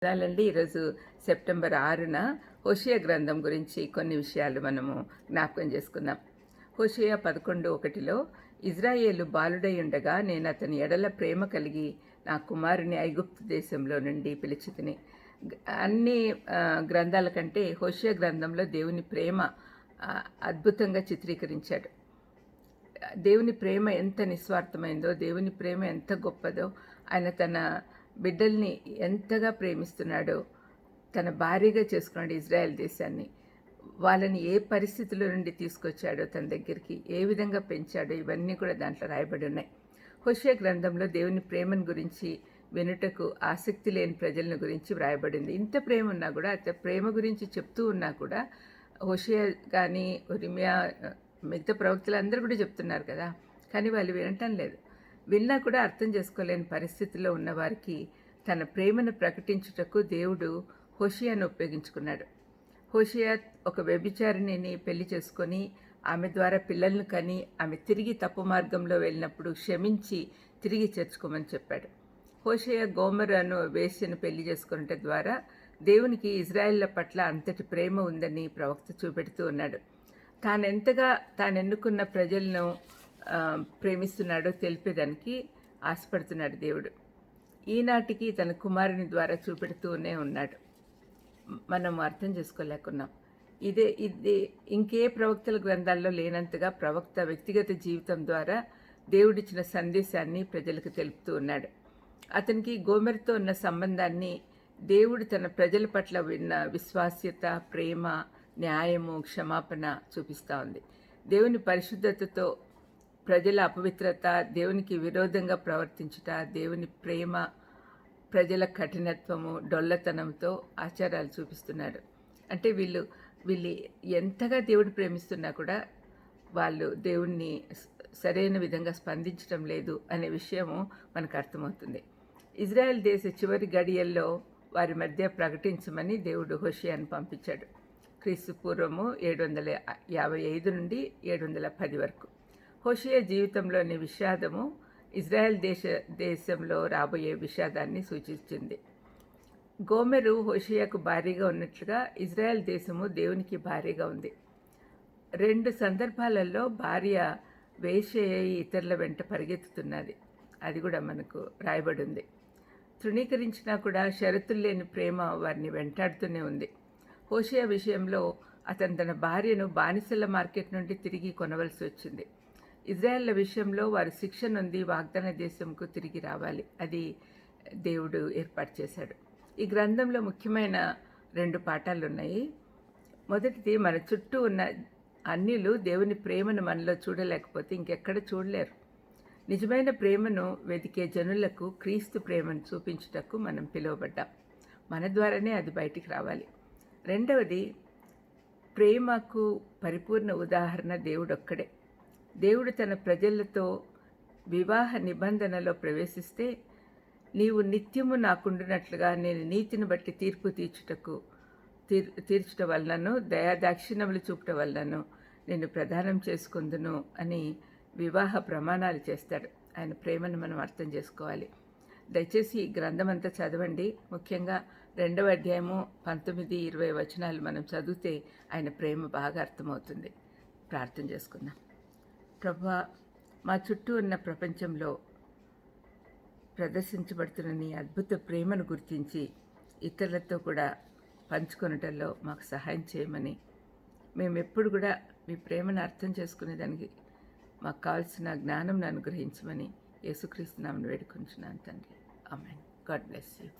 చాలండి. ఈరోజు సెప్టెంబర్ 6న హోషేయ గ్రంథం గురించి కొన్ని విషయాలు మనము జ్ఞాపకం చేసుకుందాం. హోషేయ 11:1 ఇజ్రాయేలు బాలుడై ఉండగా నేను అతని ఎడల ప్రేమ కలిగి నా కుమారుని ఐగుప్తు దేశంలో నుండి పిలిచితిని. అన్ని గ్రంథాల కంటే హోషేయ గ్రంథంలో దేవుని ప్రేమ అద్భుతంగా చిత్రీకరించాడు. దేవుని ప్రేమ ఎంత నిస్వార్థమైందో, దేవుని ప్రేమ ఎంత గొప్పదో, ఆయన తన బిడ్డల్ని ఎంతగా ప్రేమిస్తున్నాడో, తన భార్యగా చేసుకున్నాడు ఇజ్రాయెల్ దేశాన్ని. వాళ్ళని ఏ పరిస్థితుల నుండి తీసుకొచ్చాడో తన దగ్గరికి, ఏ విధంగా పెంచాడో, ఇవన్నీ కూడా దాంట్లో రాయబడి ఉన్నాయి. హోషేయ గ్రంథంలో దేవుని ప్రేమను గురించి వినుటకు ఆసక్తి లేని ప్రజలను గురించి వ్రాయబడింది. ఇంత ప్రేమ ఉన్నా కూడా, ప్రేమ గురించి చెప్తూ ఉన్నా కూడా, హోషేయ కానీ ఇర్మియా మిగతా ప్రవక్తలు అందరూ కూడా చెప్తున్నారు కదా, కానీ వాళ్ళు వినటం లేదు. విన్నా కూడా అర్థం చేసుకోలేని పరిస్థితిలో ఉన్నవారికి తన ప్రేమను ప్రకటించుటకు దేవుడు హోషేయను ఉపయోగించుకున్నాడు. హోషేయ ఒక వ్యభిచారిణిని పెళ్లి చేసుకొని ఆమె ద్వారా పిల్లలను కని ఆమె తిరిగి తప్పు మార్గంలో వెళ్ళినప్పుడు క్షమించి తిరిగి చేర్చుకోమని చెప్పాడు. హోషేయ గోమెరును వేశ్యను పెళ్లి చేసుకున్నట ద్వారా దేవునికి ఇజ్రాయెళ్ల పట్ల అంతటి ప్రేమ ఉందని ప్రవక్త చూపెడుతూ ఉన్నాడు. తాను ఎన్నుకున్న ప్రజలను ప్రేమిస్తున్నాడో తెలిపేదానికి ఆశపడుతున్నాడు దేవుడు. ఈనాటికి తన కుమారుని ద్వారా చూపెడుతూనే ఉన్నాడు. మనం అర్థం చేసుకోలేకున్నాం. ఇది ఇంకే ప్రవక్తల గ్రంథాల్లో లేనంతగా ప్రవక్త వ్యక్తిగత జీవితం ద్వారా దేవుడిచ్చిన సందేశాన్ని ప్రజలకు తెలుపుతూ ఉన్నాడు. అతనికి గోమెరుతో ఉన్న సంబంధాన్ని దేవుడు తన ప్రజల పట్ల విన్న విశ్వాస్యత, ప్రేమ, న్యాయము, క్షమాపణ చూపిస్తూ ఉంది. దేవుని పరిశుద్ధతతో ప్రజల అపవిత్రత, దేవునికి విరోధంగా ప్రవర్తించుట, దేవుని ప్రేమ, ప్రజల కఠినత్వము, డొల్లతనంతో ఆచారాలు చూపిస్తున్నాడు. అంటే వీళ్ళు ఎంతగా దేవుడు ప్రేమిస్తున్నా కూడా వాళ్ళు దేవుణ్ణి సరైన విధంగా స్పందించడం లేదు అనే విషయము మనకు అర్థమవుతుంది. ఇజ్రాయెల్ దేశ చివరి గడియల్లో వారి మధ్య ప్రకటించమని దేవుడు హోషేయను పంపించాడు. క్రీస్తు పూర్వము 755 నుండి 710 వరకు. హోషేయ జీవితంలోని విషాదము ఇజ్రాయెల్ దేశంలో రాబోయే విషాదాన్ని సూచించింది. గోమెరు హోషేయకు భారీగా ఉన్నట్లుగా ఇజ్రాయెల్ దేశము దేవునికి భారీగా ఉంది. 2 సందర్భాలలో భార్య వేశ్య ఇతరుల వెంట పరిగెత్తుతున్నది. అది కూడా మనకు రాయబడి ఉంది. తృణీకరించినా కూడా షరతులు లేని ప్రేమ వారిని వెంటాడుతూనే ఉంది. హోషేయ విషయంలో అతను తన భార్యను బానిసల మార్కెట్ నుండి తిరిగి కొనవలసి వచ్చింది. ఇజ్రాయెళ్ల విషయంలో వారు శిక్ష నొంది వాగ్దాన దేశంకు తిరిగి రావాలి. అది దేవుడు ఏర్పాటు చేశాడు. ఈ గ్రంథంలో ముఖ్యమైన 2 పాఠాలు ఉన్నాయి. మొదటిది, మన చుట్టూ ఉన్న అన్యులు దేవుని ప్రేమను మనలో చూడలేకపోతే ఇంకెక్కడ చూడలేరు. నిజమైన ప్రేమను వెతికే జనులకు క్రీస్తు ప్రేమను చూపించుటకు మనం పిలువబడ్డాం. మన ద్వారానే అది బయటికి రావాలి. రెండవది, ప్రేమకు పరిపూర్ణ ఉదాహరణ దేవుడొక్కడే. దేవుడు తన ప్రజలతో వివాహ నిబంధనలో ప్రవేశిస్తే, నీవు నిత్యము నాకుండునట్లుగా నేను నీతిని బట్టి తీర్పు తీర్చుట వలనను దయాదాక్షిణ్యములు చూపట వలనను నేను ప్రదానం చేసుకుందును అని వివాహ ప్రమాణాలు చేస్తాడు. ఆయన ప్రేమను మనం అర్థం చేసుకోవాలి. దయచేసి ఈ గ్రంథం అంతా చదవండి. ముఖ్యంగా 2వ అధ్యాయము 19-20 వచనాలు మనం చదివితే ఆయన ప్రేమ బాగా అర్థమవుతుంది. ప్రార్థన చేసుకుందాం. ప్రభువా, మా చుట్టూ ఉన్న ప్రపంచంలో ప్రదర్శించబడుతున్న నీ అద్భుత ప్రేమను గుర్తించి ఇతరులతో కూడా పంచుకొనటంలో మాకు సహాయం చేయమని, మేము ఎప్పుడు కూడా మీ ప్రేమను అర్థం చేసుకునేదానికి మాకు కావాల్సిన జ్ఞానం అనుగ్రహించమని యేసుక్రీస్తు నామమున వేడుకొంచున్నాను తండ్రి. ఆమేన్. God bless you.